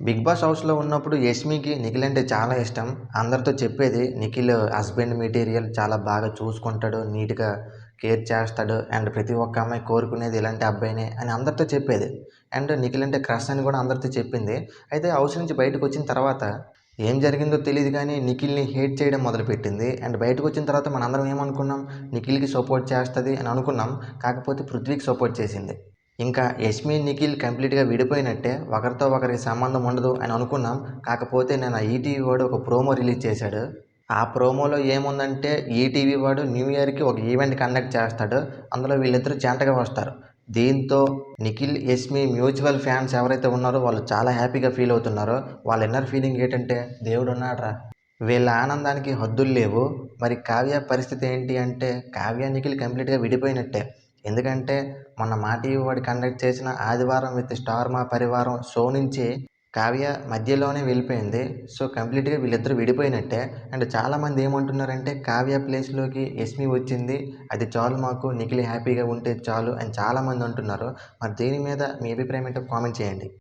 Big boss హౌస్‌లో ఉన్నప్పుడు యష్మికి నిఖిల్ అంటే చాలా ఇష్టం. అందరితో చెప్పేది నిఖిల్ హస్బెండ్ మెటీరియల్ చాలా బాగా చూసుకుంటాడు. నీట్‌గా కేర్ చేస్తాడు. అండ్ ప్రతి ఒక్క అమ్మాయి కోరుకునేది ఇలాంటి అబ్బాయినే అని అందరితో చెప్పేది. అండ్ నిఖిల్ అంటే క్రష్ అని కూడా అందరితో చెప్పింది. అయితే హౌస్ నుంచి బయటకొచ్చిన తర్వాత ఏం జరిగిందో తెలీదు గానీ నిఖిల్‌ని హేట్ చేయడం మొదలుపెట్టింది. అండ్ బయటకొచ్చిన తర్వాత మనందరం ఏమనుకున్నాం? నిఖిల్‌కి సపోర్ట్ చేస్తది అని అనుకున్నాం. కాకపోతే పృథ్వీకి సపోర్ట్ చేసింది. ఇంకా యష్మి, నిఖిల్ కంప్లీట్‌గా విడిపోయినట్టే. ఒకరితో ఒకరికి సంబంధం ఉండదు అని అనుకున్నాం. కాకపోతే నిన్న ఈటీవీ వాడు ఒక ప్రోమో రిలీజ్ చేశాడు. ఆ ప్రోమోలో ఏముందంటే ఈటీవీ వాడు న్యూ ఇయర్‌కి ఒక ఈవెంట్ కండక్ట్ చేస్తాడు. అందులో వీళ్ళిద్దరూ జంటగా వస్తారు. దీంతో నిఖిల్, యష్మి మ్యూచువల్ ఫ్యాన్స్ ఎవరైతే ఉన్నారో వాళ్ళు చాలా హ్యాపీగా ఫీల్ అవుతున్నారు. వాళ్ళ ఇన్నర్ ఫీలింగ్ ఏంటంటే దేవుడున్నాడురా! వీళ్ళ ఆనందానికి హద్దులు లేవు. మరి కావ్య పరిస్థితి ఏంటి అంటే కావ్య, నిఖిల్ కంప్లీట్‌గా విడిపోయినట్టే. ఎందుకంటే మొన్న మా టీవీ వాడు కండక్ట్ చేసిన 'ఆదివారం విత్ స్టార్ మా పరివారం' షో నుంచి కావ్య మధ్యలోనే వెళ్ళిపోయింది. సో, కంప్లీట్‌గా వీళ్ళిద్దరూ విడిపోయినట్టే. అండ్ చాలామంది ఏమంటున్నారంటే కావ్య ప్లేస్‌లోకి యష్మి వచ్చింది. అది చాలు మాకు నిఖిల్ హ్యాపీగా ఉంటే చాలు అని చాలామంది అంటున్నారు. మరి దీని మీద మీ అభిప్రాయం ఏంటో కామెంట్ చేయండి.